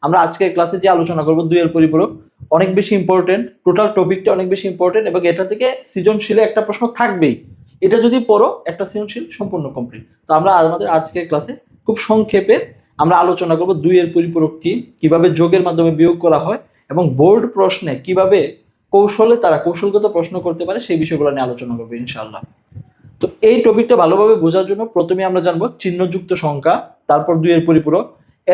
আমরা আজকের ক্লাসে যে আলোচনা করব দুইয়ের পরিপূরক অনেক বেশি ইম্পর্টেন্ট, টোটাল টপিকটা অনেক বেশি ইম্পর্টেন্ট এবং এটা থেকে সৃজনশীলে একটা প্রশ্ন থাকবেই। এটা যদি পড়ো একটা সৃজনশীল সম্পূর্ণ কমপ্লিট। তো আমরা আমাদের আজকের ক্লাসে খুব সংক্ষেপে আমরা আলোচনা করব দুইয়ের পরিপূরক কি, কিভাবে যোগের মাধ্যমে বিয়োগ করা হয় এবং বোর্ড প্রশ্নে কিভাবে তারা কৌশলগত প্রশ্ন করতে পারে সেই বিষয়গুলো নিয়ে আলোচনা করবো ইনশাআল্লাহ। তো এই টপিকটা ভালোভাবে বোঝার জন্য প্রথমে আমরা জানবো চিহ্নযুক্ত সংখ্যা, তারপর দুইয়ের পরিপূরক,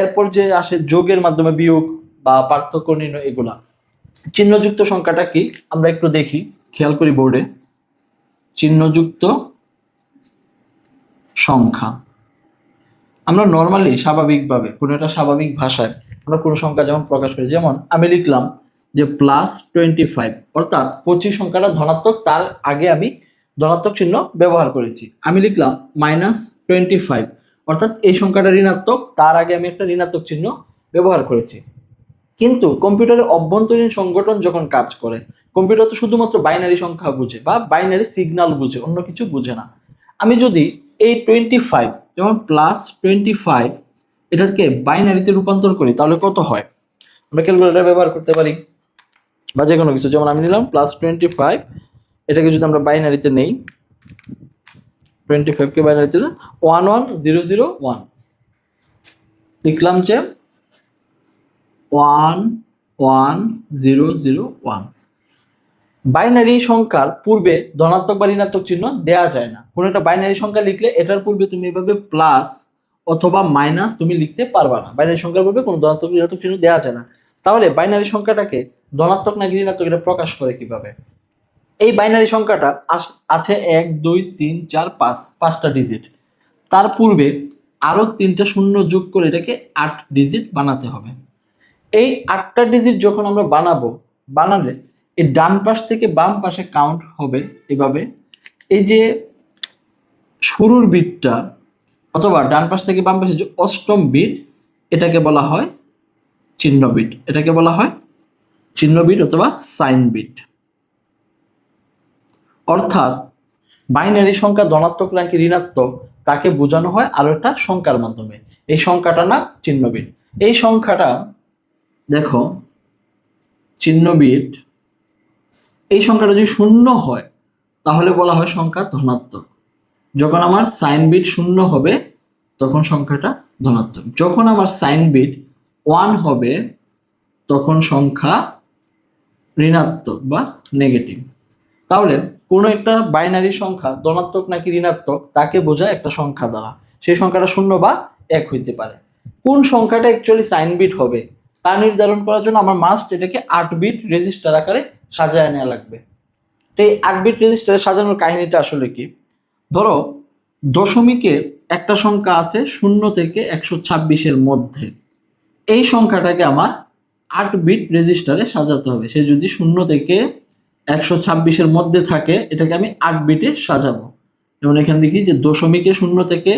এরপর যে আসে যোগের মাধ্যমে বিয়োগ বা পার্থক্য নির্ণয় এগুলা। চিহ্নযুক্ত সংখ্যাটা কি আমরা একটু দেখি, খেয়াল করি বোর্ডে। চিহ্নযুক্ত সংখ্যা আমরা নর্মালি স্বাভাবিকভাবে কোনো একটা স্বাভাবিক ভাষায় আমরা কোনো সংখ্যা যেমন প্রকাশ করি, যেমন আমি লিখলাম যে +25, অর্থাৎ 25 সংখ্যাটা ধনাত্মক, তার আগে আমি ধনাত্মক চিহ্ন ব্যবহার করেছি। আমি লিখলাম -25, অর্থাৎ এই সংখ্যাটা ঋণাত্মক, তার আগে আমি একটা ঋণাত্মক চিহ্ন ব্যবহার করেছি। কিন্তু কম্পিউটারের অভ্যন্তরীণ সংগঠন যখন কাজ করে, কম্পিউটার তো শুধুমাত্র বাইনারি সংখ্যা বুঝে বা বাইনারি সিগন্যাল বুঝে, অন্য কিছু বুঝে না। আমি যদি এই 25 যেমন +25 এটাকে বাইনারিতে রূপান্তর করি তাহলে কত হয়? আমরা ক্যালকুলেটর ব্যবহার করতে পারি বা যে কোনো কিছু, যেমন আমি নিলাম +25, এটাকে যদি আমরা বাইনারিতে নেই, 25কে বাইনারিতে 11001 লিখলাম যে 11001। বাইনারি সংখ্যার পূর্বে ধনাত্মক বা ঋণাত্মক চিহ্ন দেয়া যায় না। কোনো একটা বাইনারি সংখ্যা লিখলে এটার পূর্বে তুমি এভাবে প্লাস অথবা মাইনাস তুমি লিখতে পারবা না। বাইনারি সংখ্যার পূর্বে কোনো ধনাত্মক ঋণাত্মক চিহ্ন দেওয়া যায় না। তাহলে বাইনারি সংখ্যাটাকে ধনাত্মক নাকি ঋণাত্মক এটা প্রকাশ করে কিভাবে? এই বাইনারি সংখ্যাটা আছে 1 2 3 4 5, 5টা ডিজিট। তার পূর্বে আরো 3টা শূন্য যোগ করে এটাকে 8 ডিজিট বানাতে হবে। এই 8টা ডিজিট যখন আমরা বানালে এই ডান পাশ থেকে বাম পাশে কাউন্ট হবে এভাবে। এই যে শুরুর বিটটা অথবা ডান পাশ থেকে বাম পাশে যে অষ্টম বিট, এটাকে বলা হয় চিহ্ন বিট। এটাকে বলা হয় চিহ্ন বিট অথবা সাইন বিট। অর্থাৎ বাইনারি সংখ্যা ধনাত্মক নাকি ঋণাত্মক তাকে বোঝানো হয় আরো একটা সংখ্যার মাধ্যমে। এই সংখ্যাটা না চিহ্ন বিট। এই সংখ্যাটা দেখো চিহ্ন বিট, এই সংখ্যাটা যদি শূন্য হয় তাহলে বলা হয় সংখ্যা ধনাত্মক। যখন আমার সাইন বিট 0 হবে তখন সংখ্যাটা ধনাত্মক। যখন আমার সাইন বিট 1 হবে তখন সংখ্যা ঋণাত্মক বা নেগেটিভ। তাহলে কোনো একটা বাইনারি সংখ্যা ধনাত্মক নাকি ঋণাত্মক তাকে বোঝায় একটা সংখ্যা দ্বারা। সেই সংখ্যাটা 0 বা 1 হইতে পারে। কোন সংখ্যাটা অ্যাকচুয়ালি সাইন বিট হবে তা নির্ধারণ করার জন্য আমার মাস্ট এটাকে 8 বিট রেজিস্টার আকারে সাজায় নেওয়া লাগবে। তো এই 8 বিট রেজিস্টারে সাজানোর কাহিনীটা আসলে কি? ধরো দশমিকে একটা সংখ্যা আছে 0 থেকে 126-এর মধ্যে। এই সংখ্যাটাকে আমার 8 বিট রেজিস্টারে সাজাতে হবে। সে যদি 0 থেকে 126-এর মধ্যে থাকে এটাকে আমি 8 বিটে সাজাবো। যেমন এখানে দেখি যে দশমিকে 0 থেকে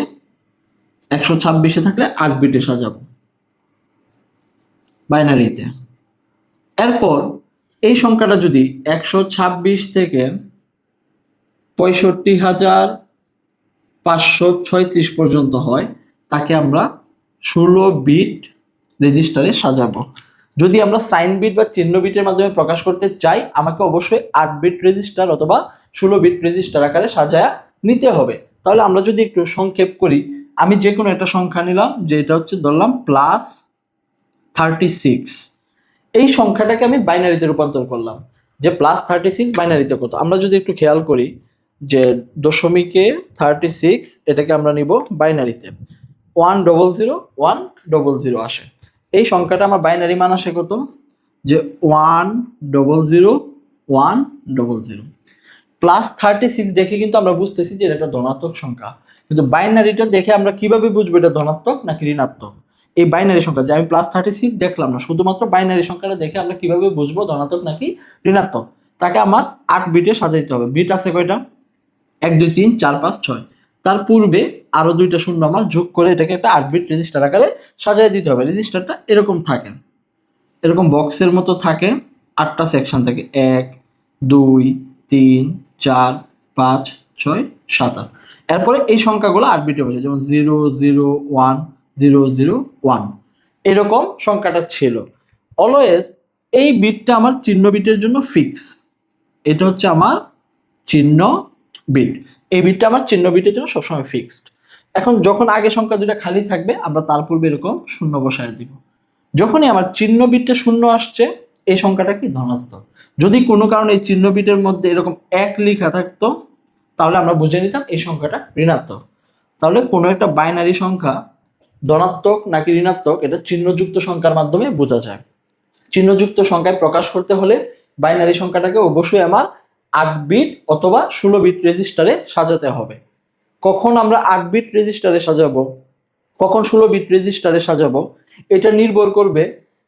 126-এ থাকলে 8 বিটে সাজাবো বাইনারিতে। এরপর এই সংখ্যাটা যদি 126 থেকে 65,536 পর্যন্ত হয় তাকে আমরা 16 বিট রেজিস্টারে সাজাবো। যদি আমরা সাইন বিট বা চিহ্ন বিটের মাধ্যমে প্রকাশ করতে চাই আমাকে অবশ্যই 8 বিট রেজিস্টার অথবা 16 বিট রেজিস্টার আকারে সাজায়া নিতে হবে। তাহলে আমরা যদি একটু সংক্ষেপ করি, আমি যে কোনো একটা সংখ্যা নিলাম, যে এটা হচ্ছে ধরলাম +36। এই সংখ্যাটাকে আমি বাইনারিতে রূপান্তর করলাম যে +36 বাইনারিতে কত। আমরা যদি একটু খেয়াল করি যে দশমিকে 36 এটাকে আমরা নিব বাইনারিতে 100 আসে। এই সংখ্যাটা আমার বাইনারি মান আসে কত? যে 100 +36 দেখে কিন্তু আমরা বুঝতেছি যে এটা একটা ধনাত্মক সংখ্যা। কিন্তু বাইনারিটা দেখে আমরা কিভাবে বুঝবো এটা ধনাত্মক নাকি ঋণাত্মক? এই বাইনারি সংখ্যা যে আমি +36 দেখলাম না, শুধুমাত্র বাইনারি সংখ্যাটা দেখে আমরা কিভাবে বুঝবো ধনাত্মক নাকি ঋণাত্মক? তাকে আমার 8 বিটে সাজাইতে হবে। বিট আছে কয়টা? 1 2 3 4 5 6। তার পূর্বে আরো 2টা শূন্য আমার যোগ করে এটাকে একটা 8 বিট রেজিস্টার আকারে সাজিয়ে দিতে হবে। রেজিস্টারটা এরকম থাকে, এরকম বক্সের মতো থাকে, 8টা সেকশন থাকে, 1 2 3 4 5 6 7 8। এরপরে এই সংখ্যাগুলো 8 বিটে বসে, যেমন 0 0 1 0 0 1। এরকম সংখ্যাটা ছিল। অলওয়েজ এই বিটটা আমার চিহ্ন বিটের জন্য ফিক্স, এটা হচ্ছে আমার চিহ্ন বিট, এই বিটটা আমার চিহ্ন বিটের জন্য সবসময় ফিক্সড। এখন যখন আগে সংখ্যা দুটা খালি থাকবে আমরা তার পূর্বে এরকম শূন্য বসায় দিব। যখনই আমার চিহ্ন বিটটা শূন্য আসছে এই সংখ্যাটা কি ধনাত্মক। যদি কোনো কারণে এই চিহ্ন বিটের মধ্যে এরকম এক লেখা থাকতো তাহলে আমরা বুঝে নিতাম এই সংখ্যাটা ঋণাত্মক। তাহলে কোনো একটা বাইনারি সংখ্যা ধনাত্মক নাকি ঋণাত্মক এটা চিহ্নযুক্ত সংখ্যার মাধ্যমে বোঝা যায়। চিহ্নযুক্ত সংখ্যায় প্রকাশ করতে হলে বাইনারি সংখ্যাটাকে অবশ্যই আমার 8 বিট অথবা 16 বিট রেজিস্টারে সাজাতে হবে। কখন আমরা 8 বিট রেজিস্টারে সাজাবো, কখন 16 বিট রেজিস্টারে সাজাবো, এটা নির্ভর করবে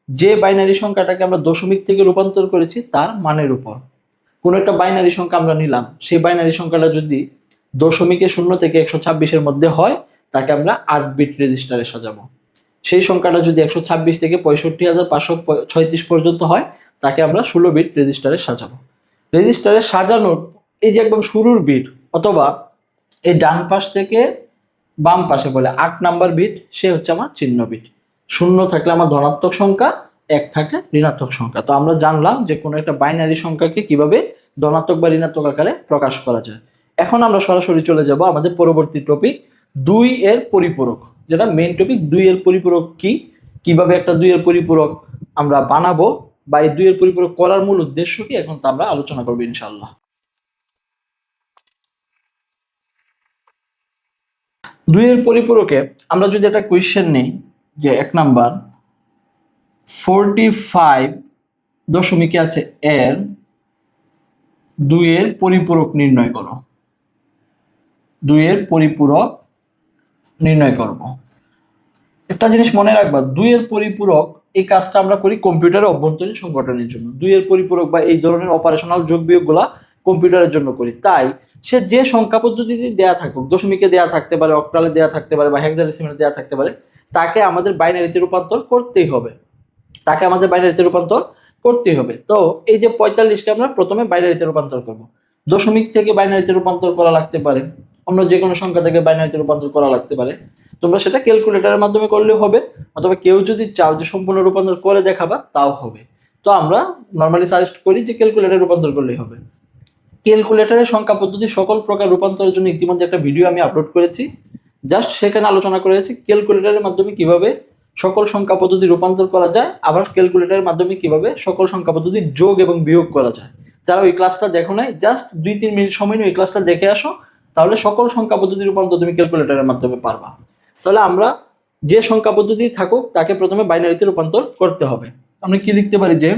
যে বাইনারি সংখ্যাটাকে আমরা দশমিক থেকে রূপান্তর করেছি তার মানের উপর। কোনো একটা বাইনারি সংখ্যা আমরা নিলাম, সেই বাইনারি সংখ্যাটা যদি দশমিকে 0 থেকে 126-এর মধ্যে হয় তাকে আমরা 8 বিট রেজিস্টারে সাজাবো। সেই সংখ্যাটা যদি 126 থেকে 65,536 পর্যন্ত হয় তাকে আমরা 16 বিট রেজিস্টারে সাজাবো। রেজিস্টারে সাজানোর এই যে একদম শুরুর বিট অথবা এই ডান পাশ থেকে বাম পাশে বলে 8 নাম্বার বিট, সে হচ্ছে আমার চিহ্ন বিট। 0 থাকলে আমার ধনাত্মক সংখ্যা, 1 থাকলে ঋণাত্মক সংখ্যা। তো আমরা জানলাম যে কোনো একটা বাইনারি সংখ্যাকে কিভাবে ধনাত্মক বা ঋণাত্মক আকারে প্রকাশ করা যায়। এখন আমরা সরাসরি চলে যাব আমাদের পরবর্তী টপিক 2 এর পরিপূরক, যেটা মেইন টপিক। 2 এর পরিপূরক কি, কিভাবে একটা 2 এর পরিপূরক আমরা বানাবো বা এই 2 এর পরিপূরক করার মূল উদ্দেশ্য কি, এখন তো আমরা আলোচনা করবো ইনশাআল্লাহ। 2 এর পরিপূরকে আমরা যদি একটা কোয়েশ্চেন নেই যে 1 নাম্বার 45 দশমিকে আছে এর 2 এর পরিপূরক নির্ণয় করো। 2 এর পরিপূরক নির্ণয় করব। একটা জিনিস মনে রাখবা, 2 এর পরিপূরক এই কাজটা আমরা করি কম্পিউটারের অভ্যন্তরীণ সংগঠনের জন্য। 2 এর পরিপূরক বা এই ধরনের অপারেশনাল যোগ বিয়োগগুলা কম্পিউটারের জন্য করি। তাই সে যে সংখ্যা পদ্ধতিতে দেয়া থাকুক, দশমিকে দেয়া থাকতে পারে, অক্টালে দেয়া থাকতে পারে বা হেক্সাডেসিমালে দেয়া থাকতে পারে, তাকে আমাদের বাইনারিতে রূপান্তর করতেই হবে। তাকে আমাদের বাইনারিতে রূপান্তর করতেই হবে। তো এই যে 45কে আমরা প্রথমে বাইনারিতে রূপান্তর করব। দশমিক থেকে বাইনারিতে রূপান্তর করা লাগতে পারে, অন্য যে কোনো সংখ্যা থেকে বাইনারিতে রূপান্তর করা লাগতে পারে। তোমরা সেটা ক্যালকুলেটরের মাধ্যমে করলেও হবে, অথবা কেউ যদি চাও যে সম্পূর্ণ রূপান্তর করে দেখাবা তাও হবে। তো আমরা নর্মালি সাজেস্ট করি যে ক্যালকুলেটরে রূপান্তর করলেই হবে। ক্যালকুলেটরের সংখ্যা পদ্ধতি সকল প্রকার রূপান্তরের জন্য ইতিমধ্যে একটা ভিডিও আমি আপলোড করেছি, জাস্ট সেখানে আলোচনা করেছি ক্যালকুলেটরের মাধ্যমে কিভাবে সকল সংখ্যা পদ্ধতি রূপান্তর করা যায়, আবার ক্যালকুলেটরের মাধ্যমে কিভাবে সকল সংখ্যা পদ্ধতি যোগ এবং বিয়োগ করা যায়। যারা ওই ক্লাসটা দেখো নাই, জাস্ট 2-3 মিনিট সময় নিয়ে ওই ক্লাসটা দেখে আসো, তাহলে সকল সংখ্যা পদ্ধতি রূপান্তর তুমি ক্যালকুলেটরের মাধ্যমে পারবা। তাহলে আমরা যে সংখ্যা পদ্ধতি থাকুক তাকে প্রথমে বাইনারিতে রূপান্তর করতে হবে। আমরা কি লিখতে পারি যে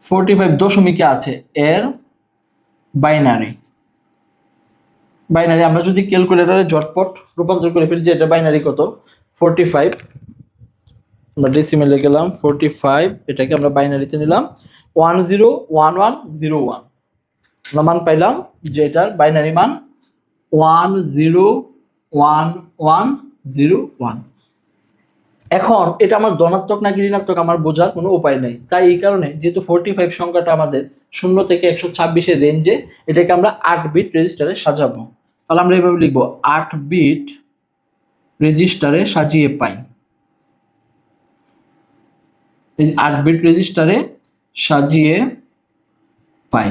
45 দশমিকে আছে এর বাইনারি। বাইনারি আমরা যদি ক্যালকুলেটরে ঝটপট রূপান্তর করে ফেলি যে এটা বাইনারি কত 45, আমরা ডেসিমেলে গেলাম 45, এটাকে আমরা বাইনারিতে নিলাম 101101, আমরা মান পাইলাম যে এটার বাইনারি মান 101101। এখন এটা আমার ধনাত্মক নাকি ঋণাত্মক আমার বোঝার কোনো উপায় নেই। তাই এই কারণে যেহেতু 45 সংখ্যাটা আমাদের 0 থেকে 126-এর রেঞ্জে, এটাকে আমরা 8 বিট রেজিস্টারে সাজাবো। তাহলে আমরা এইভাবে লিখবো 8 বিট রেজিস্টারে সাজিয়ে পাই। এই 8 বিট রেজিস্টারে সাজিয়ে পাই।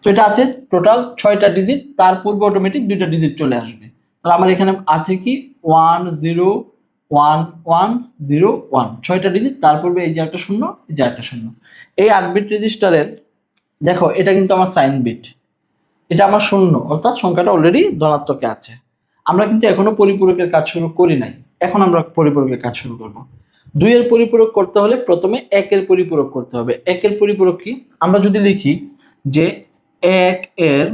তো এটা আছে টোটাল 6টা ডিজিট, তার পূর্বে অটোমেটিক 2টা ডিজিট চলে আসবে। তাহলে আমার এখানে আছে কি 101101, 6টা ডিজিট, তার পূর্বে এই যে একটা শূন্য, এই যে একটা শূন্য। এই 8 বিট রেজিস্টারের দেখো এটা কিন্তু আমার সাইন বিট, এটা আমার শূন্য, অর্থাৎ সংখ্যাটা অলরেডি ধনাত্মকে আছে। আমরা কিন্তু এখনো পরিপূরকের কাজ শুরু করি নাই, এখন আমরা পরিপূরকের কাজ শুরু করব। 2 এর পরিপূরক করতে হলে প্রথমে 1 এর পরিপূরক করতে হবে। 1 এর পরিপূরক কি, আমরা যদি লিখি যে 1 এর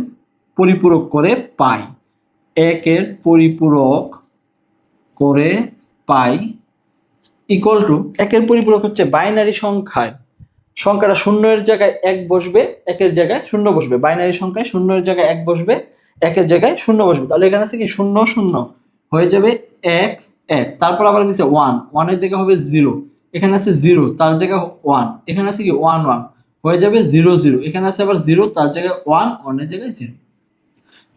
পরিপূরক করে পাই, 1 এর পরিপূরক করে পাই ইকুয়াল টু 1 এর পরিপূরক হচ্ছে বাইনারি সংখ্যায় সংখ্যাটা 0 এর জায়গায় 1 বসবে, 1 এর জায়গায় 0 বসবে। বাইনারি সংখ্যায় 0 এর জায়গায় 1 বসবে, 1 এর জায়গায় 0 বসবে। তাহলে এখানে আছে কি 0 0 হয়ে যাবে 1 1, তারপর আবার কিছু 1 1 এর জায়গায় হবে 0, এখানে আছে 0 তার জায়গায় 1, এখানে আছে কি 1 1 হয়ে যাবে 0 0, এখানে আছে আবার 0 তার জায়গায় 1 1 এর জায়গায় 0।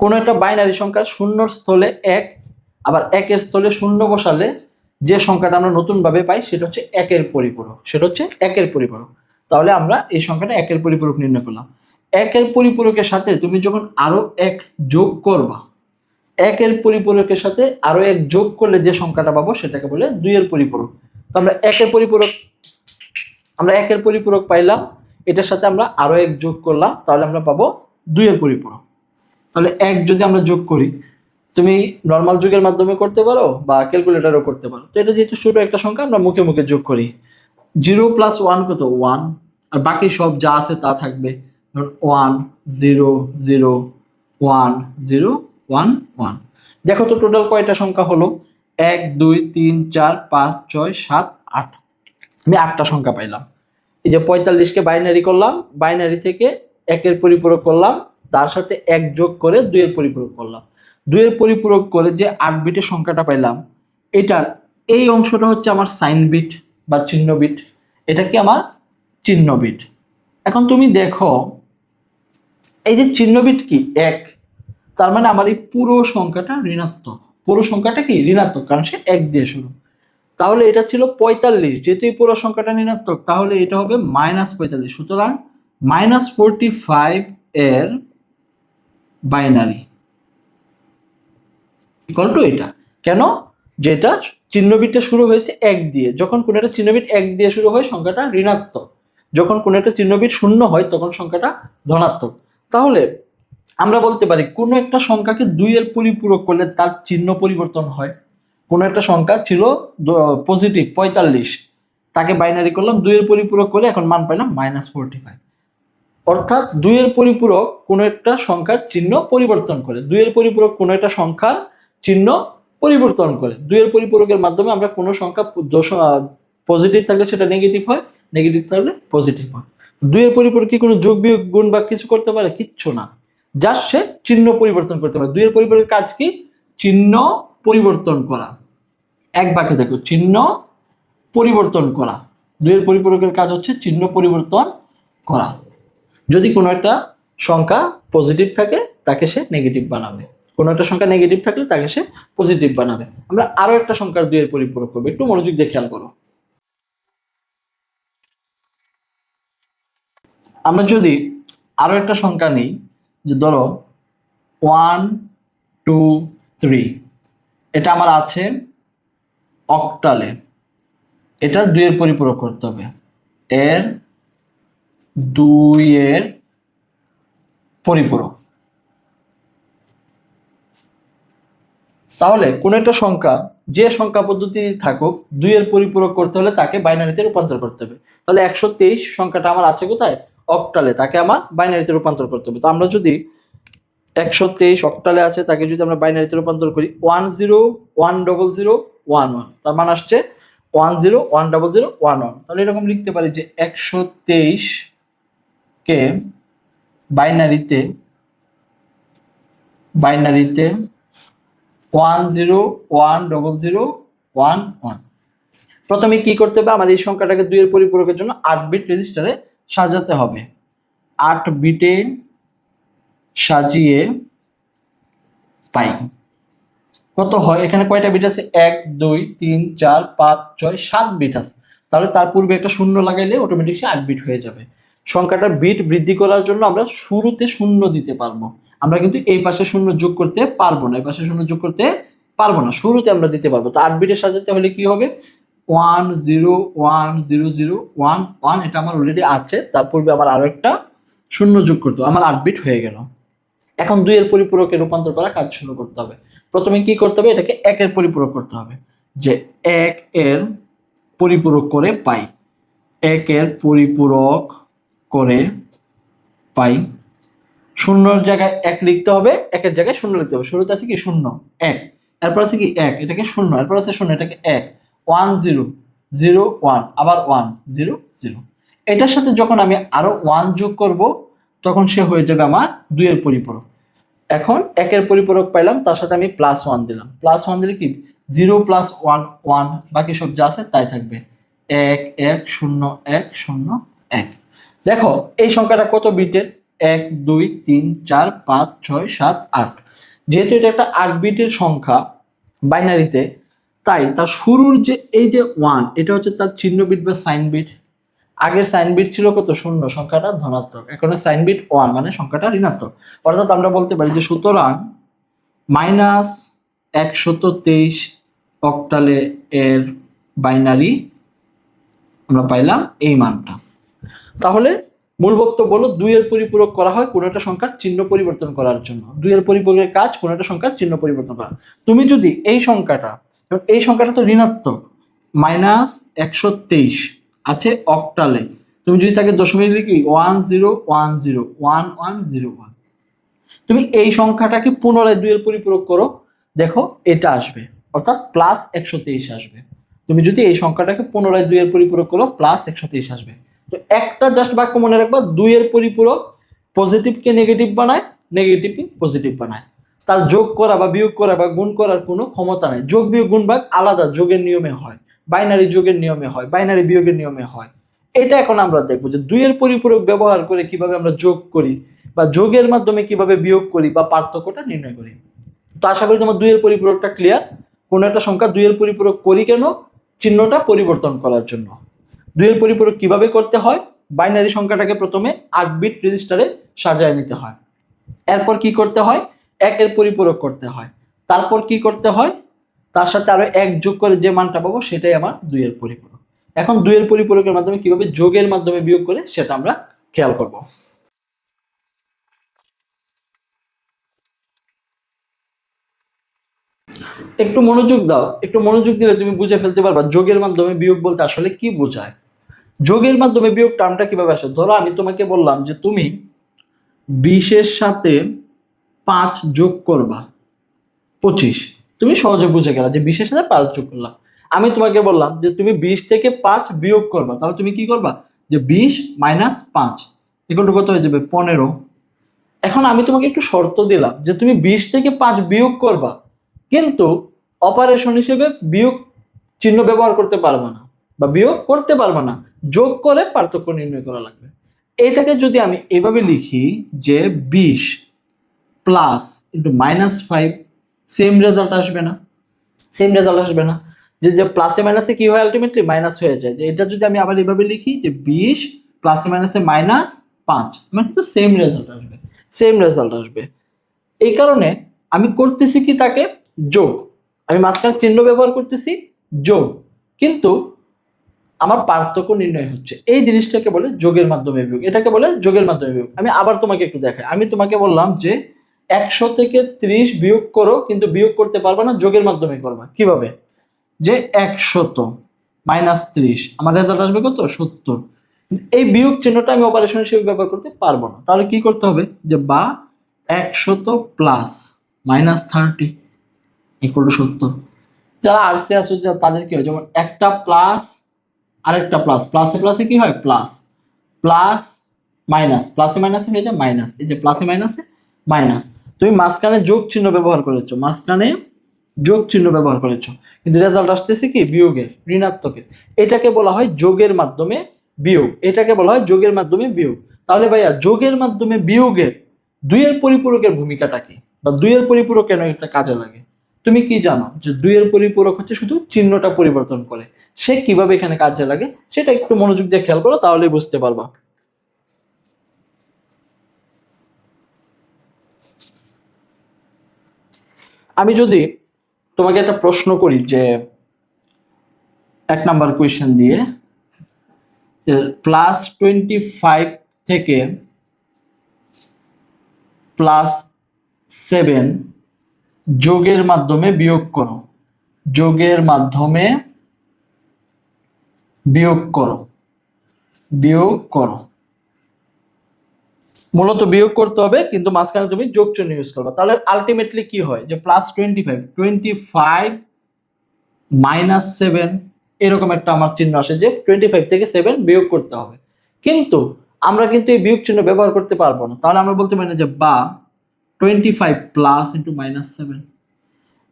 কোন একটা বাইনারি সংখ্যা 0 এর স্থলে 1 আবার 1 এর স্থলে 0 বসালে যে সংখ্যাটা আমরা নতুনভাবে পাই সেটা হচ্ছে একের পরিপূরক, সেটা হচ্ছে একের পরিপূরক। তাহলে আমরা এই সংখ্যাটা একের পরিপূরক নির্ণয় করলাম। একের পরিপূরকের সাথে তুমি যখন আরো এক যোগ করবা, একের পরিপূরকের সাথে আরো এক যোগ করলে যে সংখ্যাটা পাবো সেটাকে বলে দুইয়ের পরিপূরক। তো আমরা একের পরিপূরক পাইলাম, এটার সাথে আমরা আরো এক যোগ করলাম, তাহলে আমরা পাবো দুইয়ের পরিপূরক। তাহলে এক যদি আমরা যোগ করি, তুমি নর্মাল যোগের মাধ্যমে করতে পারো বা ক্যালকুলেটরও করতে পারো। তো এটা যেহেতু ছোট একটা সংখ্যা, আমরা মুখে মুখে যোগ করি। 0+1 কত? 1। আর বাকি সব যা আছে তা থাকবে। 1 0 0 1 0 1 1। দেখো তো টোটাল কয়টা সংখ্যা হলো? 1 2 3 4 5 6 7 8। আমি 8টা সংখ্যা পাইলাম। এই যে 45কে বাইনারি করলাম, বাইনারি থেকে একের পরিপূরক করলাম, তার সাথে এক যোগ করে দুইয়ের পরিপূরক করলাম। দুইয়ের পরিপূরক করে যে 8 বিটের সংখ্যাটা পাইলাম, এটার এই অংশটা হচ্ছে আমার সাইন বিট বা চিহ্ন বিট, এটা কি আমার চিহ্ন বিট। এখন তুমি দেখো এই যে চিহ্ন বিট কি 1, তার মানে আমার এই পুরো সংখ্যাটা ঋণাত্মক। পুরো সংখ্যাটা কি ঋণাত্মক, কারণ সে 1 দিয়ে শুরু। তাহলে এটা ছিল 45, যেহেতু এই পুরো সংখ্যাটা ঋণাত্মক, তাহলে এটা হবে -45। সুতরাং -45 এর বাইনারি ইকুয়াল টু এটা। কেন? যেটা চিহ্নবিটটা শুরু হয়েছে 1 দিয়ে। যখন কোনো একটা চিহ্নবিট 1 দিয়ে শুরু হয় সংখ্যাটা ঋণাত্মক, যখন কোনো একটা চিহ্নবিট 0 হয় তখন সংখ্যাটা ধনাত্মক। তাহলে আমরা বলতে পারি কোনো একটা সংখ্যাকে 2 এর পরিপূরক করলে তার চিহ্ন পরিবর্তন হয়। কোনো একটা সংখ্যা ছিল পজিটিভ 45, তাকে বাইনারি করলাম, 2 এর পরিপূরক করে এখন মান পাইলাম -45। অর্থাৎ 2 এর পরিপূরক কোনো একটা সংখ্যার চিহ্ন পরিবর্তন করে, 2 এর পরিপূরক কোনো একটা সংখ্যার চিহ্ন পরিবর্তন করে। 2 এর পরিপূরকের মাধ্যমে আমরা কোনো সংখ্যা পজিটিভ থাকলে সেটা নেগেটিভ হয়, নেগেটিভ থাকলে পজিটিভ হয়। 2 এর পরিপূরক কি কোনো যোগ বিয়োগ গুণ বা কিছু করতে পারে? কিচ্ছু না, জাস্ট সে চিহ্ন পরিবর্তন করতে পারে। 2 এর পরিপূরকের কাজ কি? চিহ্ন পরিবর্তন করা। এক বাক্যে দেখো, চিহ্ন পরিবর্তন করা। 2 এর পরিপূরকের কাজ হচ্ছে চিহ্ন পরিবর্তন করা। যদি কোনো একটা সংখ্যা পজিটিভ থাকে তাকে সে নেগেটিভ বানাবে, কোনো একটা সংখ্যা নেগেটিভ থাকলে তাকে সে পজিটিভ বানাবে। আমরা আরো একটা সংখ্যার 2 এর পরিপূরক করবো, একটু মনোযোগ দিয়ে খেয়াল করো। আমরা যদি আরো একটা সংখ্যা নিই, যে ধরো 1 2 3, এটা আমার আছে অক্টালে, এটা 2 এর পরিপূরক করতে হবে। এর 2 এর পরিপূরক। তাহলে কোন একটা সংখ্যা, যে সংখ্যা পদ্ধতি থাকুক, 2 এর পরিপূরক করতে হলে তাকে বাইনারিতে রূপান্তর করতে হবে। তাহলে 123 সংখ্যাটা আমার আছে কোথায়? অক্টালে, তাকে আমার বাইনারিতে রূপান্তর করতে হবে। তো আমরা যদি 123 অক্টালে আছে, তাকে যদি আমরা বাইনারিতে রূপান্তর করি 10 100 11, তার মান আসছে 10 100 11। তাহলে এরকম লিখতে পারি যে 123 কে বাইনারিতে 101011। প্রথমে কি করতে হবে? আমার এই সংখ্যাটাকে 2 এর পরিপূরকের জন্য 8 বিট রেজিস্টারে সাজাতে হবে। 8 বিটে সাজিয়ে পাই কত হয়? এখানে কয়টা বিট আছে? 1 2 3 4 5 6 7 বিট আছে। তাহলে তার পূর্বে একটা শূন্য লাগাইলে অটোমেটিক সে 8 বিট হয়ে যাবে। সংখ্যাটার বিট বৃদ্ধি করার জন্য আমরা শুরুতে শূন্য দিতে পারবো, আমরা কিন্তু এই পাশে শূন্য যোগ করতে পারবো না, এই পাশে শূন্য যোগ করতে পারবো না, শুরুতে আমরা দিতে পারবো। তো 8 বিটে সাজাতে হলে কি হবে? 1 0 1 0 0 1 1, এটা আমার অলরেডি আছে, তার পূর্বে আমার আরো একটা শূন্য যোগ করতে, আমার 8 বিট হয়ে গেল। এখন 2 এর পরিপূরকে রূপান্তর করা কাজ শুরু করতে হবে। প্রথমে কি করতে হবে? এটাকে 1 এর পরিপূরক করতে হবে, যে 1 এর পরিপূরক করে পাই। 1 এর পরিপূরক করে পাই, শূন্যর জায়গায় 1 লিখতে হবে, 1 এর জায়গায় শূন্য লিখতে হবে। শুরুতে আছে কি? শূন্য 1, এরপর আছে কি 1, এটাকে শূন্য, এরপর আছে শূন্য, এটাকে 1 1 0 0 1, আবার 1 0 0। এটার সাথে যখন আমি আরো 1 যোগ করব, তখন সে হয়ে যাবে আমার 2 এর পরিপূরক। এখন 1 এর পরিপূরক পাইলাম, তার সাথে আমি +1 দিলাম। +1 দিলে কি? 0 +1 1, বাকি সব যা আছে তাই থাকবে। 1 1 0 1 0 1। দেখো এই সংখ্যাটা কত বিটের? 1 2 3 4 5 6 7 8। যেহেতু এটা একটা 8 বিটের সংখ্যা বাইনারিতে, তাই তার শুরুর যে এই যে 1, এটা হচ্ছে তার চিহ্ন বিট বা সাইন বিট। আগের সাইন বিট ছিল কত? 0, সংখ্যাটা ধনাত্মক। এখন সাইন বিট 1 মানে সংখ্যাটা ঋণাত্মক। অর্থাৎ আমরা বলতে পারি যে সুতরাং -123 অক্টালে এর বাইনারি আমরা পাইলাম এই মানটা। তাহলে মূল বক্তব্য হলো 2 এর পরিপূরক করা হয় কোনো একটা সংখ্যার চিহ্ন পরিবর্তন করার জন্য। 2 এর পরিপূরকের কাজ কোনো একটা সংখ্যার চিহ্ন পরিবর্তন করা। তুমি যদি এই সংখ্যাটা তো ঋণাত্মক, -123 আছে অক্টালে, তুমি যদি তাকে দশমিক লিখি 10101101, তুমি এই সংখ্যাটাকে পুনরায় 2 এর পরিপূরক করো, দেখো এটা আসবে, অর্থাৎ +123 আসবে। তুমি যদি এই সংখ্যাটাকে পুনরায় 2 এর পরিপূরক করো, +123 আসবে। তো একটা জাস্ট বাক্য মনে রাখবা, 2 এর পরিপূরক পজিটিভকে নেগেটিভ বানায়, নেগেটিভকে পজিটিভ বানায়। তার যোগ করা বা বিয়োগ করা বা গুণ করার কোনো ক্ষমতা নেই। যোগ বিয়োগ গুণ ভাগ আলাদা যোগের নিয়মে হয়, বাইনারি যোগের নিয়মে হয়, বাইনারি বিয়োগের নিয়মে হয়। এটা এখন আমরা দেখবো যে 2 এর পরিপূরক ব্যবহার করে কিভাবে আমরা যোগ করি বা যোগের মাধ্যমে কিভাবে বিয়োগ করি বা পার্থক্যটা নির্ণয় করি। তো আশা করি তোমার 2 এর পরিপূরকটা ক্লিয়ার। কোনো একটা সংখ্যা 2 এর পরিপূরক করি কেন? চিহ্নটা পরিবর্তন করার জন্য। 2 এর পরিপূরক কিভাবে করতে হয়? বাইনারি সংখ্যাটাকে প্রথমে 8 বিট রেজিস্টারে সাজায় নিতে হয়। এরপর কি করতে হয়? 1 এর পরিপূরক করতে হয়। তারপর কি করতে হয়? তার সাথে আরো 1 যোগ করে যে মানটা পাবো সেটাই আমার 2 এর পরিপূরক। এখন 2 এর পরিপূরকের মাধ্যমে কিভাবে যোগের মাধ্যমে বিয়োগ করে সেটা আমরা খেয়াল করব। একটু মনোযোগ দাও, একটু মনোযোগ দিলে তুমি বুঝে ফেলতে পারবা যোগের মাধ্যমে বিয়োগ বলতে আসলে কি বোঝায়। যোগের মাধ্যমে বিয়োগ টার্মটা কিভাবে আসে? ধরো আমি তোমাকে বললাম যে তুমি 20 এর সাথে 5 যোগ করবা 25, তুমি সহজে বুঝে গেলা যে 20 এর সাথে 5 যোগ করলাম। আমি তোমাকে বললাম যে তুমি 20 থেকে 5 বিয়োগ করবা, তাহলে তুমি কি করবা? যে 20 - 5 কত হয়ে যাবে? 15। এখন আমি তোমাকে একটু শর্ত দিলাম যে তুমি 20 থেকে 5 বিয়োগ করবা, কিন্তু অপারেশন হিসেবে বিয়োগ চিহ্ন ব্যবহার করতে পারবে না বা বিয়োগ করতে পারবে না, যোগ করে পার্থক্য নির্ণয় করা লাগবে। এটাকে যদি আমি এভাবে লিখি যে 20 প্লাস ইন্টু -5, সেম রেজাল্ট আসবে না? সেম রেজাল্ট আসবে না। যে প্লাসে মাইনাসে কি হয়? আলটিমেটলি মাইনাস হয়ে যায়। যে এটা যদি আমি আবার এভাবে লিখি যে 20 প্লাসে মাইনাসে -5, মানে তো সেম রেজাল্ট আসবে, সেম রেজাল্ট আসবে। এই কারণে আমি করতেছি কি? তাকে যোগ। আমি মাঝখানে চিহ্ন ব্যবহার করতেছি যোগ, কিন্তু আমার পার্থক্য নির্ণয় হচ্ছে। এই জিনিসটাকে বলে যোগের মাধ্যমে বিয়োগ, এটাকে বলে যোগের মাধ্যমে বিয়োগ। আমি আবার তোমাকে একটু দেখাই। আমি তোমাকে বললাম যে 100 থেকে 30 বিয়োগ করো, কিন্তু বিয়োগ করতে পারবা না, যোগের মাধ্যমে করবা। কিভাবে? যে 100 -30, আমার রেজাল্ট আসবে কত? 70। এই বিয়োগ চিহ্নটা আমি অপারেশন হিসেবে ব্যবহার করতে পারবো না। তাহলে কি করতে হবে? যে বা 100 প্লাস -30 = 70। যারা আরসি আছে তাদের কি হয়? যেমন একটা প্লাস আরেকটা প্লাস, প্লাসে প্লাসে কি হয়? প্লাস প্লাস মাইনাস, প্লাসে মাইনাসে হয়ে যায় মাইনাস। এই যে প্লাসে মাইনাসে মাইনাস, তুমি মাঝখানে যোগ চিহ্ন ব্যবহার করেছো, মাঝখানে যোগ চিহ্ন ব্যবহার করেছো, কিন্তু রেজাল্ট আসতেছে কি? বিয়োগের, ঋণাত্মকের। এটাকে বলা হয় যোগের মাধ্যমে বিয়োগ, এটাকে বলা হয় যোগের মাধ্যমে বিয়োগ। তাহলে ভাইয়া যোগের মাধ্যমে বিয়োগের 2 এর পরিপূরকের ভূমিকাটা কি, বা 2 এর পরিপূরক কেন এটা কাজে লাগে? তুমি কি জানো যে 2 এর পরিপূরক হচ্ছে শুধু চিহ্নটা পরিবর্তন করে। সে কিভাবে এখানে কাজে লাগে সেটা একটু মনোযোগ দিয়ে খেয়াল করো, তাহলে বুঝতে পারবা। আমি যদি তোমাকে একটা প্রশ্ন করি যে 1 নাম্বার কোয়েশ্চেন দিয়ে, +25 থেকে +7 যোগের মাধ্যমে বিয়োগ করো, যোগের মাধ্যমে বিয়োগ করো, বিয়োগ করো। মূলত বিয়োগ করতে হবে, কিন্তু মাঝখানে তুমি যোগ চিহ্ন ইউজ করবে। তাহলে আলটিমেটলি কি হয়? যে +25 -7 এরকম একটা আমার চিহ্ন আসে যে 25 থেকে 7 বিয়োগ করতে হবে, কিন্তু আমরা কিন্তু এই বিয়োগ চিহ্ন ব্যবহার করতে পারবো না। তাহলে আমরা বলতে পারি না যে বা 25 প্লাস ইন্টু -7।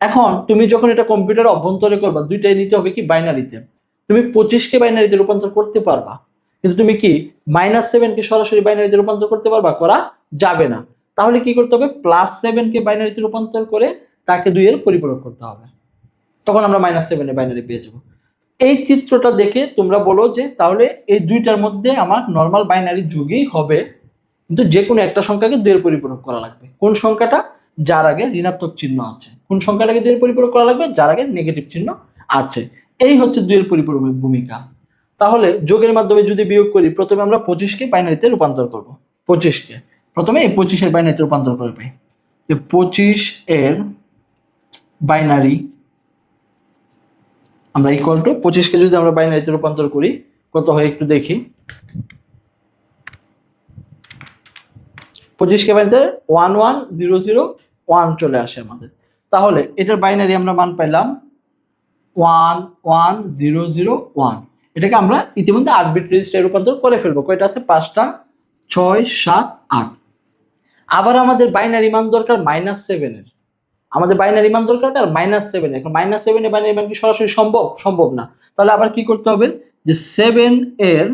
এখন তুমি যখন এটা কম্পিউটার অভ্যন্তরে করবা, দুইটাই নিতে হবে কি? বাইনারিতে। তুমি 25 কে বাইনারিতে রূপান্তর করতে পারবা, কিন্তু তুমি কি -7 কে সরাসরি বাইনারিতে রূপান্তর করতে পারবা? করা যাবে না। তাহলে কি করতে হবে? +7 কে বাইনারিতে রূপান্তর করে তাকে 2 এর পরিপূরক করতে হবে। তখন আমরা -7 বাইনারি পেয়ে যাব। এই চিত্রটা দেখে তোমরা বলো যে তাহলে এই দুইটার মধ্যে আমার নর্মাল বাইনারি যুগই হবে, কিন্তু যে কোনো একটা সংখ্যাকে 2 এর পরিপূরক করা লাগবে। কোন সংখ্যাটা? যার আগে ঋণাত্মক চিহ্ন আছে। কোন সংখ্যাটাকে 2 এর পরিপূরক করা লাগবে? যার আগে নেগেটিভ চিহ্ন আছে। এই হচ্ছে 2 এর পরিপূরকের ভূমিকা। তাহলে যোগের মাধ্যমে যদি বিয়োগ করি, প্রথমে আমরা 25কে বাইনারিতে রূপান্তর করব। 25কে প্রথমে এই 25-এর বাইনারিতে রূপান্তর করে পাই যে 25 এর বাইনারি আমরা ইকুয়াল টু 25কে যদি আমরা বাইনারিতে রূপান্তর করি কত হয় একটু দেখি। 25কে বাইনারিতে 11001 চলে আসে আমাদের। তাহলে এটার বাইনারি আমরা মান পাইলাম 11001। এটাকে আমরা ইতিমধ্যে 8 বিট রেজিস্টারে রূপান্তর করে ফেলবো। কয়টা আছে? 5টা, 6, 7, 8। আবার আমাদের বাইনারি মান দরকার -7 এর। আমাদের বাইনারি মান দরকার কার? -7। এখন -7 এর বাইনারি মান কি সরাসরি সম্ভব? সম্ভব না। তাহলে আবার কি করতে হবে? যে 7 এর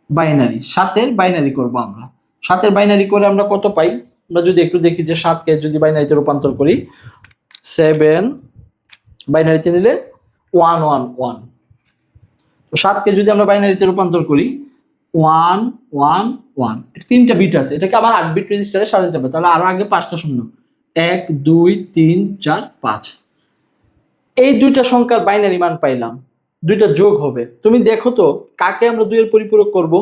বাইনারি, 7 এর বাইনারি করব আমরা। 7 এর বাইনারি করে আমরা কত পাই? আমরা যদি একটু দেখি যে 7কে যদি বাইনারিতে রূপান্তর করি, 7 বাইনারিতে নিলে 111। তো 7কে যদি আমরা বাইনারিতে রূপান্তর করি 111, এটা 3টা বিট আছে, এটাকে আবার 8 বিট রেজিস্টারে সাজাতে হবে। তাহলে আরো আগে 5টা শূন্য, 1 2 3 4 5। এই দুইটা সংখ্যার বাইনারি মান পাইলাম, দুইটা যোগ হবে। তুমি দেখো তো কাকে আমরা 2 এর পরিপূরক করব?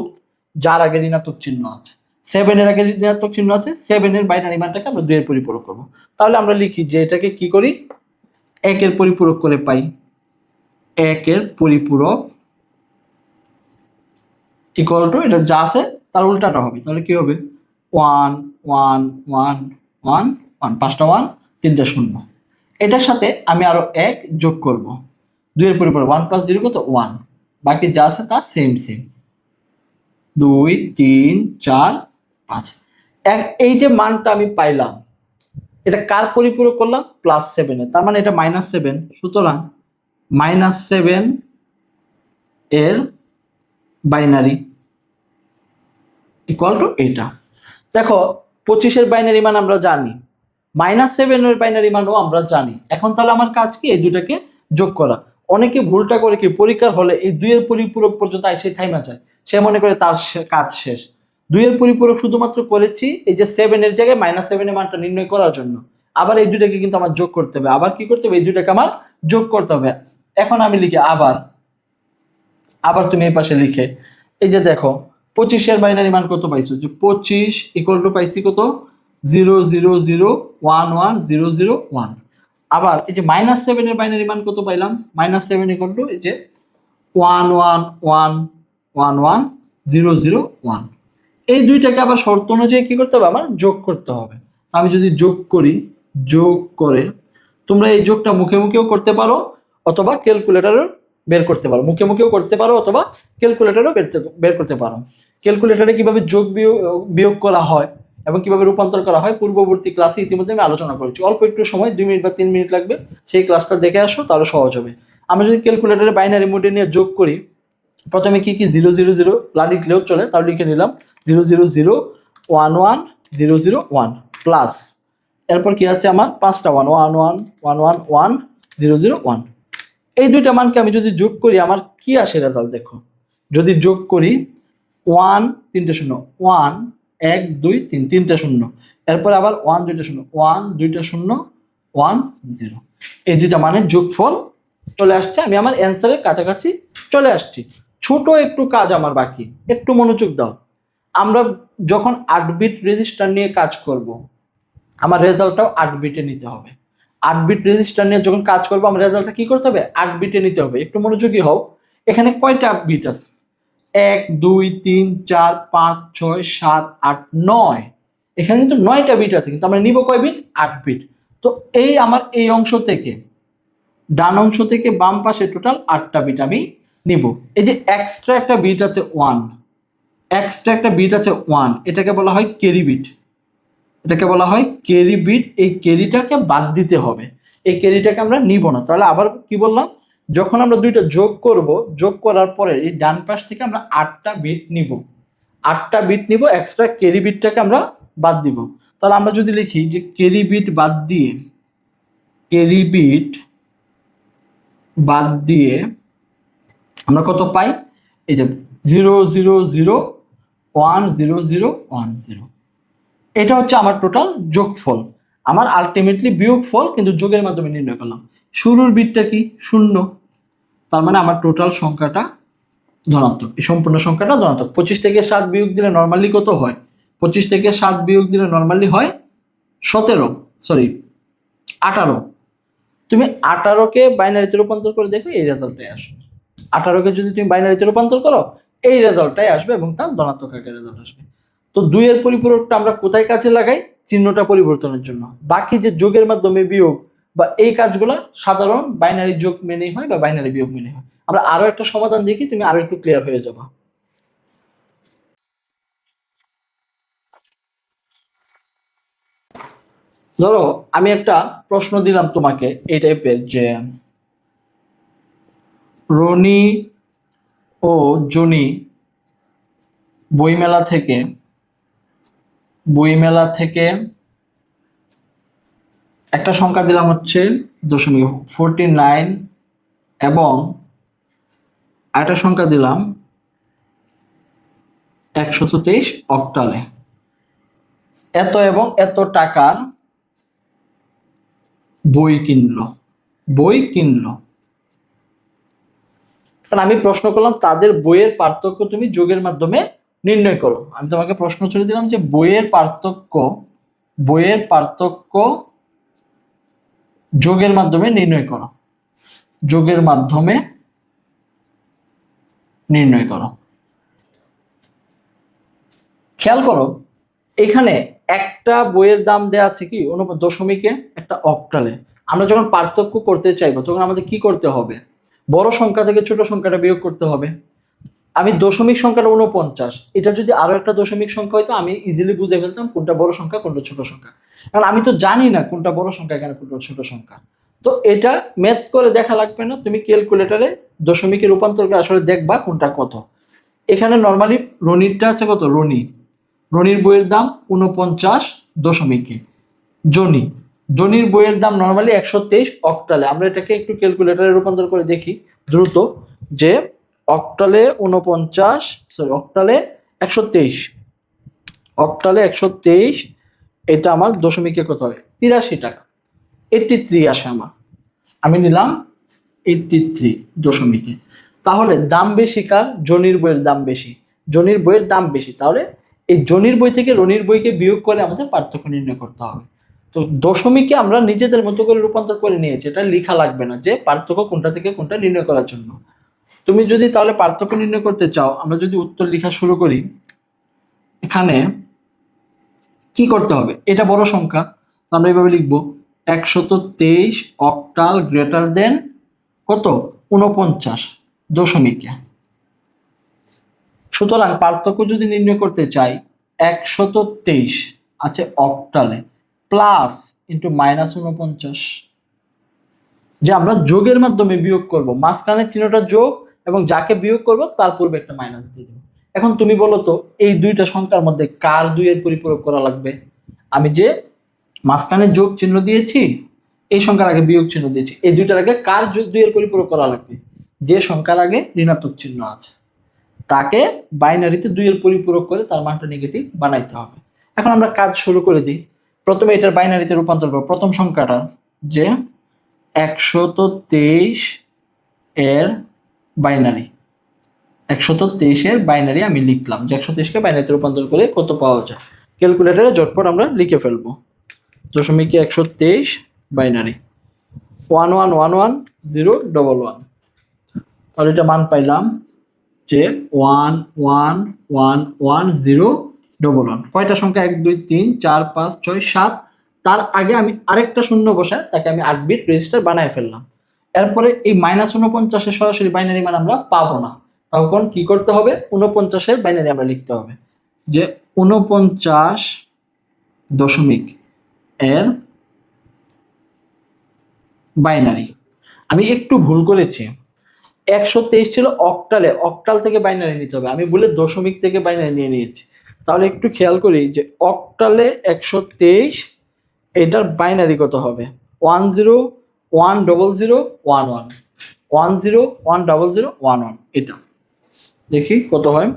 যার আগে ঋণাত্মক চিহ্ন আছে। 7 এর আগে ঋণাত্মক চিহ্ন আছে, 7 এর বাইনারি মানটাকে আমরা 2 এর পরিপূরক করব। তাহলে আমরা লিখি যে এটাকে কি করি? 1 এর পরিপূরক করে পাই। 1 এর পরিপূরক ইকুয়াল টু এটা যা আছে তার উল্টাটা হবে। তাহলে কি হবে? 1 1 1 1 1, 5টা 1 3টা শূন্য। এটার সাথে আমি আরো 1 যোগ করব। 2 এর পরিপূরক 1 + 0 কত? 1। বাকি যা আছে তা সেম। 2 3 4 5। এই যে মানটা আমি পাইলাম, এটা কার পরিপূরক করলাম? +7 এর। তার মানে এটা -7। সুতরাং -7 এর বাইনারি ইকুয়াল টু এটা। দেখো 25 এর বাইনারি মান আমরা জানি, -7 এর বাইনারি মানও আমরা জানি। এখন তাহলে আমার কাজ কি? এই দুটাকে যোগ করা। অনেকে ভুলটা করে কি, পরীক্ষার হলে এই 2 এর পরিপূরক পর্যন্ত এসে থাইমা যায়। সে মনে করে তার কাজ শেষ। 2 এর পরিপূরক শুধুমাত্র করেছি এই যে 7 এর জায়গায় -7 এর মানটা নির্ণয় করার জন্য। আবার এই দুটাকে কিন্তু আমার যোগ করতে হবে। আবার কি করতে হবে? এই দুটাকে আমার যোগ করতে হবে। এখন আমি লিখি আবার তুমি এই পাশে লিখে, এই যে দেখো 25 এর বাইনারি মান কত পাইছো? যে 25 ইকুয়াল টু পাইছি কত? 0 0 0 1 1 0 0 1। আবার এই যে -7 এর বাইনারি মান কত পাইলাম? -7 ইকুয়াল টু এই যে 1 1 1 1 1 0 0 1। এই দুইটাকে আবার শর্ত অনুযায়ী কি করতে হবে? আমার যোগ করতে হবে। আমি যদি যোগ করি, যোগ করে তোমরা এই যোগটা মুখে মুখেও করতে পারো অথবা ক্যালকুলেটরেও বের করতে পারো। মুখে মুখেও করতে পারো অথবা ক্যালকুলেটরেও বের করতে পারো। ক্যালকুলেটরে কিভাবে যোগ বিয়োগ করা হয় এবং কিভাবে রূপান্তর করা হয় পূর্ববর্তী ক্লাসে ইতিমধ্যে আমি আলোচনা করেছি। অল্প একটু সময়, 2 মিনিট বা 3 মিনিট লাগবে, সেই ক্লাসটা দেখে আসো, তাহলে সহজ হবে। আমরা যদি ক্যালকুলেটরে বাইনারি মোডে নিয়ে যোগ করি, প্রথমে কি 0 0 0 প্লাস লিখলেও চলে, তাহলে লিখে নিলাম 0 0 0 1 1 0 0 1 প্লাস, এরপর কি আছে আমার 5টা 1 1 1 1 1 1 0 0 1। এই দুইটা মানকে আমি যদি যোগ করি আমার কি আসে রেজাল্ট দেখো। যদি যোগ করি 1 3টা শূন্য 1 1 2 3 3টা শূন্য, এরপর আবার 1 2টা শূন্য 1 2টা শূন্য 1 0। এই দুইটা মানের যোগফল চলে আসছে। আমি আমার অ্যান্সারের কাছাকাছি চলে আসছি। ছোট একটু কাজ আমার বাকি, একটু মনোযোগ দাও। আমরা যখন 8 বিট রেজিস্টার নিয়ে কাজ করব, আমার রেজাল্টটাও 8 বিটে নিতে হবে। 8 বিট রেজিস্টার নিয়ে যখন কাজ করবো আমার রেজাল্টটা কি করতে হবে? 8 বিটে নিতে হবে। একটু মনোযোগী হও। এখানে কয়টা বিট আছে? 1 2 3 4 5 6 7 8 9। এখানে কিন্তু 9টা বিট আছে, কিন্তু আমরা নিব কয় বিট? 8 বিট। তো এই আমার এই অংশ থেকে, ডান অংশ থেকে বাম পাশে টোটাল 8টা বিট আমি নিব। এই যে এক্সট্রা একটা বিট আছে 1, এক্সট্রা একটা বিট আছে 1, এটাকে বলা হয় ক্যারি বিট। এটাকে বলা হয় ক্যারি বিট। এই ক্যারিটাকে বাদ দিতে হবে, এই ক্যারিটাকে আমরা নিব না। তাহলে আবার কি বললাম? যখন আমরা দুইটা যোগ করব, যোগ করার পরে এই ডান পাশ থেকে আমরা 8টা বিট নিব, 8টা বিট নিব, এক্সট্রা ক্যারি বিটটাকে আমরা বাদ দিব। তাহলে আমরা যদি লিখি যে ক্যারি বিট বাদ দিয়ে, ক্যারি বিট বাদ দিয়ে আমরা কত পাই? এই যে 0 0 0 1 0 0 1 0, এটা হচ্ছে আমার টোটাল যোগফল। আমার আলটিমেটলি বিয়োগফল কিন্তু যোগের মাধ্যমে নির্ণয় করলাম। শুরুর বিটটা কি? 0, তার মানে আমার টোটাল সংখ্যাটা ধনাত্মক, এই সম্পূর্ণ সংখ্যাটা ধনাত্মক। 25 থেকে 7 বিয়োগ দিলে নর্মালি কত হয়? 25 থেকে 7 বিয়োগ দিলে নর্মালি হয় 18। তুমি 18কে বাইনারিতে রূপান্তর করে দেখো, এই রেজাল্টটাই আসবে। 18কে যদি তুমি বাইনারিতে রূপান্তর করো, এই রেজাল্টটাই আসবে এবং তার ধনাত্মক আকারে রেজাল্ট আসবে। তো 2 এর পরিপূরকটা আমরা কোথায় কাজে লাগাই? চিহ্নটা পরিবর্তনের জন্য। বাকি যে যোগের মাধ্যমে বিয়োগ বা এই কাজগুলো সাধারণ বাইনারি যোগ মেনেই হয় বা বাইনারি বিয়োগ মেনে হয়। আমরা আরো একটা সমাধান দেখি, তুমি আরো একটু ক্লিয়ার হয়ে যাবে। ধরো আমি একটা প্রশ্ন দিলাম তোমাকে এই টাইপের যে রনি ও জনি বইমেলা থেকে একটা সংখ্যা দিলাম হচ্ছে 0.49 এবং আরেকটা সংখ্যা দিলাম 123 অক্টালে। এত এবং এত টাকার বই কিনলো। কারণ আমি প্রশ্ন করলাম তাদের বইয়ের পার্থক্য তুমি যোগের মাধ্যমে নির্ণয় করো। আমি তোমাকে প্রশ্ন ছুড়ে দিলাম যে বইয়ের পার্থক্য যোগের মাধ্যমে নির্ণয় করো। খেয়াল করো এখানে একটা বইয়ের দাম দেয়া আছে কি দশমিকে, একটা অক্টালে। আমরা যখন পার্থক্য করতে চাইবো তখন আমাদের কি করতে হবে? বড় সংখ্যা থেকে ছোট সংখ্যাটা বিয়োগ করতে হবে। আমি দশমিক সংখ্যাটা 49, এটা যদি আরো একটা দশমিক সংখ্যা হইতো আমি ইজিলি বুঝে ফেলতাম কোনটা বড় সংখ্যা কোনটা ছোট সংখ্যা। কারণ আমি তো জানি না কোনটা বড় সংখ্যা এখানে কোনটা ছোট সংখ্যা। তো এটা ম্যাথ করে দেখা লাগবে না, তুমি ক্যালকুলেটরে দশমিকে রূপান্তর করে আসলে দেখবা কোনটা কত। এখানে নর্মালি রনিরটা আছে কত? রনির বইয়ের দাম 49 দশমিকে। জনির বইয়ের দাম নর্মালি 123 অক্টালে। আমরা এটাকে একটু ক্যালকুলেটরে রূপান্তর করে দেখি দ্রুত, যে অক্টালে 123, এটা আমার দশমিকে কত হয়? 83 টাকা, 83 আসে আমার। আমি নিলাম 83 দশমিকে। তাহলে দাম বেশি কার? জনির বইয়ের দাম বেশি। তাহলে এই জনির বই থেকে রনির বইকে বিয়োগ করে আমাদের পার্থক্য নির্ণয় করতে হবে। তো দশমিকে আমরা নিজেদের মতো করে রূপান্তর করে নিয়েছি, এটা লেখা লাগবে না যে পার্থক্য কোনটা থেকে কোনটা নির্ণয় করার জন্য। তুমি যদি তাহলে পার্থক্য নির্ণয় করতে চাও, আমরা যদি উত্তর লেখা শুরু করি, এখানে কি করতে হবে? এটা বড় সংখ্যা, আমরা এইভাবে লিখবো 123 অক্টাল গ্রেটার দেন কত? 49 দশমিকে। সুতরাং পার্থক্য যদি নির্ণয় করতে চাই 123 আছে অক্টালে প্লাস ইন্টু মাইনাস 49, যে আমরা যোগের মাধ্যমে বিয়োগ করব, মাঝখানে চিহ্নটা যোগ এবং যাকে বিয়োগ করব তার পূর্বে একটা মাইনাস দিয়ে দেবো। এখন তুমি বলো তো এই দুইটা সংখ্যার মধ্যে কার দুইয়ের পরিপূরক করা লাগবে? আমি যে মাঝখানে যোগ চিহ্ন দিয়েছি, এই সংখ্যার আগে বিয়োগ চিহ্ন দিয়েছি, এই দুইটার আগে কার দুইয়ের পরিপূরক করা লাগবে? যে সংখ্যার আগে ঋণাত্মক চিহ্ন আছে তাকে বাইনারিতে 2 এর পরিপূরক করে তার মানটা নেগেটিভ বানাইতে হবে। এখন আমরা কাজ শুরু করে দিই। প্রথমে এটার বাইনারিতে রূপান্তর করব। প্রথম সংখ্যাটা যে 123 এর বাইনারি, 123 এর বাইনারি আমি লিখলাম যে 123কে বাইনারিতে রূপান্তর করে কত পাওয়া যায়। ক্যালকুলেটরে ঝটপট আমরা লিখে ফেলবো। দশমিকে 123 বাইনারি 11111011, তাহলে এটা মান পাইলাম যে 111111। কয়টা সংখ্যা? 1 2 3 4 5 6 7। তার আগে আমি আরেকটা শূন্য বসায় তাকে আমি 8 বিট রেজিস্টার বানায় ফেললাম। এরপরে এই -49 সরাসরি বাইনারি মান আমরা পাবো না, তখন কি করতে হবে? 49 বাইনারি আমরা লিখতে হবে যে 49 দশমিক এর বাইনারি। আমি একটু ভুল করেছি, 123 ছিল অক্টালে, অক্টাল থেকে বাইনারি নিতে হবে, আমি বলে দশমিক থেকে বাইনারি নিয়ে নিয়েছি। তাহলে একটু খেয়াল করি যে অক্টালে 123 এটার বাইনারি কত হবে? 101011, 101011 এটা দেখি কত হয়।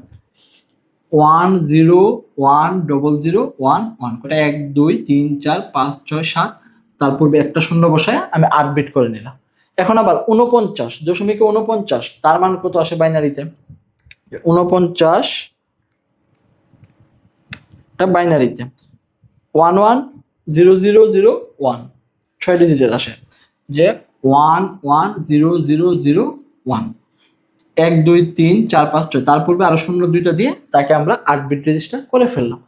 101011 কটা 1 2 3 4 5 6 7, তার পূর্বে একটা শূন্য বসায় আমি 8 বিট করে নিলাম। এখন আবার 49.49 তার মান কত আসে বাইনারিতে? 49 টা বাইনারিতে 110001 6 ডিজিটের আসে, যে 110001 1 2 3 4 5 6, তার পূর্বে আরো শূন্য দুইটা দিয়ে তাকে আমরা 8 বিট রেজিস্টার করে ফেললাম।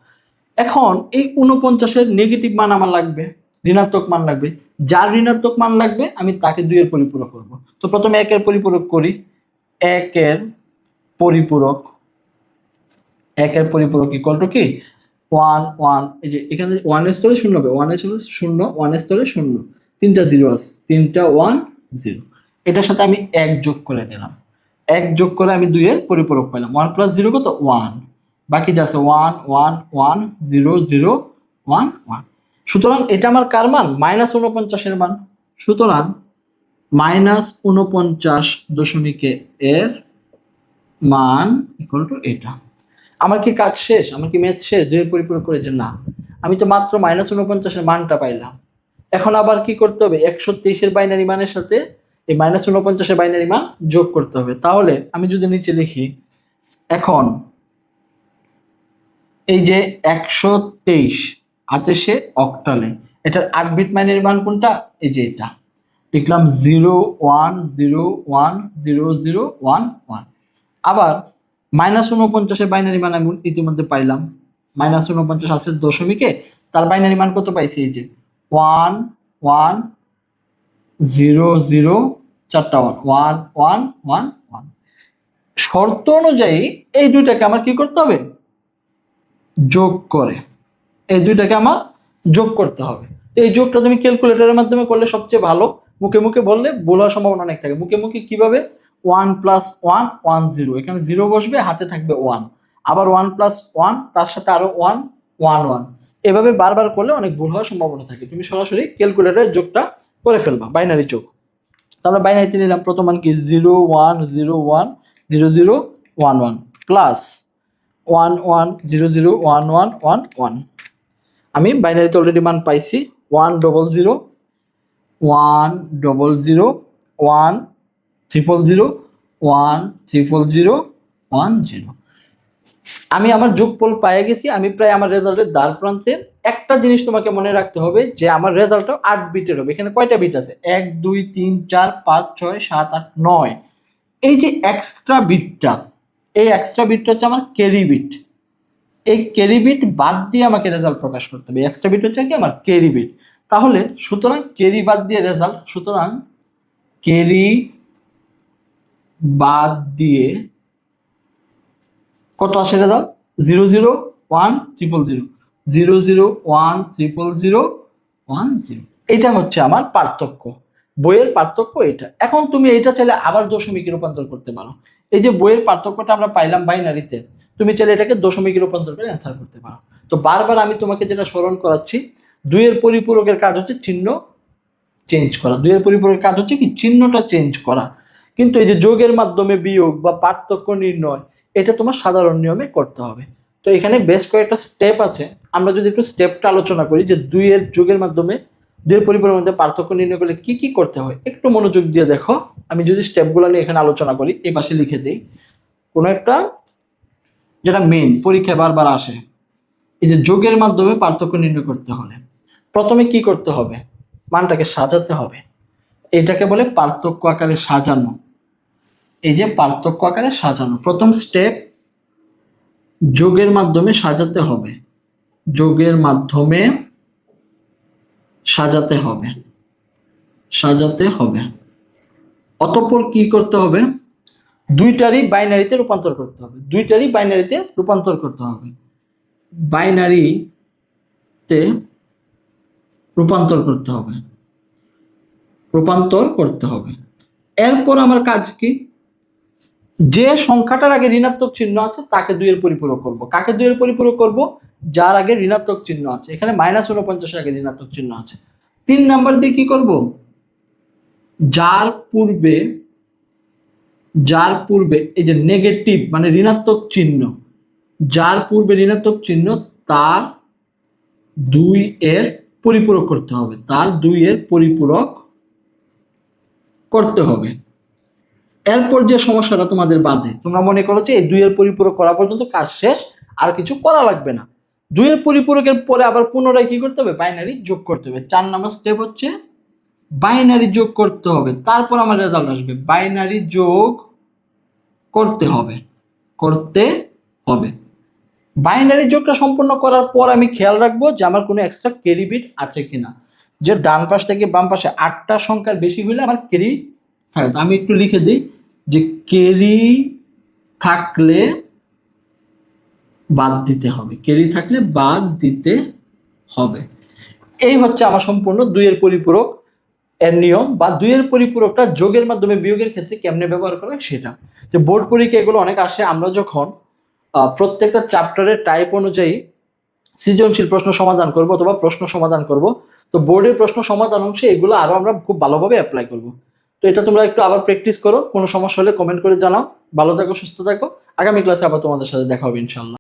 এখন এই 49-এর নেগেটিভ মান আমার লাগবে, ঋণাত্মক মান লাগবে। যার ঋণাত্মক মান লাগবে আমি তাকে 2 এর পরিপূরক করব। তো প্রথমে 1 এর পরিপূরক করি। 1 এর পরিপূরক ইকুয়াল টু কি 1 1, এই যে এখানে 1 এর স্থলে 0 হবে, 1 এর স্থলে 0, 1 এর স্থলে 0, তিনটা 0 আছে, তিনটা 1 0। এটার সাথে আমি 1 যোগ করে দিলাম। 1 যোগ করে আমি 2 এর পরিপূরক পেলাম। 1 + 0 কত 1, বাকি যা আছে 1 1 1 0 0 1 1। সুতরাং এটা আমার কার মান? -49 এর মান। সুতরাং -49 এর মান ইকুয়াল টু এটা। আমার কি কাজ শেষ? আমার কি ম্যাথ শেষ 2 এর পরিপূরক করে? যে না, আমি তো মাত্র -49 এর মানটা পাইলাম। এখন আবার কি করতে হবে? 123 এর বাইনারি মানের সাথে এই -49 এর বাইনারি মান যোগ করতে হবে। তাহলে আমি যদি নিচে লিখি, এখন এই যে 123 আছে সে অক্টালে, এটার 8 বিট বাইনারি মান কোনটা? এই যে এটা লিখলাম 0 1 0 1 0 0 1 1। আবার -49 এর বাইনারি মান আমি ইতিমধ্যে পাইলাম। -49 আছে দশমিকে, তার বাইনারি মান কত পাইছি? এই যে 1 1 0 0, চারটা 1 1 1 1 1। শর্ত অনুযায়ী এই দুইটাকে আমার কি করতে হবে? যোগ করে, এই দুইটাকে আমার যোগ করতে হবে। এই যোগটা তুমি ক্যালকুলেটরের মাধ্যমে করলে সবচেয়ে ভালো। মুখে মুখে বললে ভুল হওয়ার সম্ভাবনা অনেক থাকে। মুখে মুখে কিভাবে? 1 + 1 1 0, এখানে 0 বসবে, হাতে থাকবে 1, আবার 1 + 1, তার সাথে আরো 1 1 1, এভাবে বারবার করলে অনেক ভুল হওয়ার সম্ভাবনা থাকে। তুমি সরাসরি ক্যালকুলেটরের যোগটা করে ফেলবা, বাইনারি যোগ। তারপরে বাইনারিতে নিলাম, প্রথম মান কি 0 1 0 1 0 0 1 1 প্লাস 1 1 0 0 1 1 1 1। আমি বাইনারিতে অলরেডি মান পাইছি 1 0 0 1 0 0 1 0 0 1 0 0 1 0। আমি আমার যোগফল পেয়ে গেছি। আমি প্রায় আমার রেজাল্টের দ্বার প্রান্তে। একটা জিনিস তোমাকে মনে রাখতে হবে যে আমার রেজাল্টটা 8 বিটের হবে। এখানে কয়টা বিট আছে? 1 2 3 4 5 6 7 8 9। এই যে এক্সট্রা বিটটা, এই এক্সট্রা বিটটা হচ্ছে আমার ক্যারি বিট। এই ক্যারি বিট বাদ দিয়ে আমাকে রেজাল্ট প্রকাশ করতে হবে। এক্সট্রা বিট হচ্ছে কি আমার ক্যারি বিট। তাহলে সুতরাং ক্যারি বাদ দিয়ে রেজাল্ট, সুতরাং ক্যারি বাদ দিয়ে কত আসে রেজাল্ট? 0 0 1 0 0 0 0 1 0 0 1 0। এটা হচ্ছে আমার পার্থক্য, বইয়ের পার্থক্য এটা। এখন তুমি এটা চাইলে আবার দশমিকে রূপান্তর করতে পারো। এই যে বইয়ের পার্থক্যটা আমরা পাইলাম বাইনারিতে, তুমি চাইলে এটাকে দশমিকে রূপান্তর করে অ্যান্সার করতে পারো। তো বারবার আমি তোমাকে যেটা স্মরণ করাচ্ছি, 2 এর পরিপূরকের কাজ হচ্ছে চিহ্ন চেঞ্জ করা। 2 এর পরিপূরকের কাজ হচ্ছে কি? চিহ্নটা চেঞ্জ করা। কিন্তু এই যে যোগের মাধ্যমে বিয়োগ বা পার্থক্য নির্ণয়, এটা তোমার সাধারণ নিয়মে করতে হবে। তো এখানে বেশ কয়েকটা স্টেপ আছে। আমরা যদি একটু স্টেপটা আলোচনা করি, যে 2 এর যোগের মাধ্যমে, 2 এর পরিপূরকের মধ্যে পার্থক্য নির্ণয় করলে কি কি করতে হয়, একটু মনোযোগ দিয়ে দেখো। আমি যদি স্টেপগুলো নিয়ে এখানে আলোচনা করি, এই পাশে লিখে দিই কোনো একটা, যেটা মেইন পরীক্ষায় বারবার আসে। এই যে যোগের মাধ্যমে পার্থক্য নির্ণয় করতে হলে প্রথমে কি করতে হবে? মানটাকে সাজাতে হবে। এটাকে বলে পার্থক্য আকারে সাজানো। এই যে পার্থক্য আকারে সাজানো, প্রথম স্টেপ, যোগের মাধ্যমে সাজাতে হবে। যোগের মাধ্যমে সাজাতে হবে, সাজাতে হবে। অতঃপর কি করতে হবে? দুইটারই বাইনারিতে রূপান্তর করতে হবে। দুইটারই বাইনারিতে রূপান্তর করতে হবে। বাইনারিতে রূপান্তর করতে হবে, রূপান্তর করতে হবে। এরপর আমার কাজ কি? যে সংখ্যাটার আগে ঋণাত্মক চিহ্ন আছে তাকে 2 এর পরিপূরক করব। কাকে 2 এর পরিপূরক করব? যার আগে ঋণাত্মক চিহ্ন আছে। এখানে -49 এর আগে ঋণাত্মক চিহ্ন আছে। 3 নাম্বার দিয়ে কি করব? যার পূর্বে যার পূর্বে এই যে নেগেটিভ মানে ঋণাত্মক চিহ্ন, যার পূর্বে ঋণাত্মক চিহ্ন তার 2 এর পরিপূরক করতে হবে, তার 2 এর পরিপূরক করতে হবে। এরপর যে সমস্যাটা তোমাদের বাদে, তোমরা মনে করো যে এই 2 এর পরিপূরক করা পর্যন্ত কাজ শেষ, আর কিছু করা লাগবে না। 2 এর পরিপূরকের পরে আবার পুনরায় কি করতে হবে? বাইনারি যোগ করতে হবে। 4 নম্বর স্টেপ হচ্ছে বাইনারি যোগ করতে হবে, তারপর আমার রেজাল্ট আসবে। বাইনারি যোগ করতে হবে, করতে হবে। বাইনারি যোগটা সম্পূর্ণ করার পর আমি খেয়াল রাখবো যে আমার কোনো এক্সট্রা ক্যারি বিট আছে কিনা, যে ডান পাশ থেকে বাম পাশে 8টা সংখ্যার বেশি হলে আমার ক্যারি থাকে। আমি একটু লিখে দিই যে ক্যারি থাকলে বাদ দিতে হবে, ক্যারি থাকলে বাদ দিতে হবে। এই হচ্ছে আমার সম্পূর্ণ 2 এর পরিপূরক এর নিয়ম, বা 2 এর পরিপূরকটা যোগের মাধ্যমে বিয়োগের ক্ষেত্রে কেমনে ব্যবহার করবে সেটা। যে বোর্ড পরীক্ষা এগুলো অনেক আসে, আমরা যখন প্রত্যেকটা চ্যাপ্টারের টাইপ অনুযায়ী সৃজনশীল প্রশ্ন সমাধান করব অথবা প্রশ্ন সমাধান করব, তো বোর্ডের প্রশ্ন সমাধান অংশে এগুলো আরো আমরা খুব ভালোভাবে অ্যাপ্লাই করব। তো এটা তোমরা একটু আবার প্র্যাকটিস করো, কোনো সমস্যা হলে কমেন্ট করে জানাও। ভালো থাকো, সুস্থ থাকো। আগামী ক্লাসে আবার তোমাদের সাথে দেখা হবে ইনশাআল্লাহ।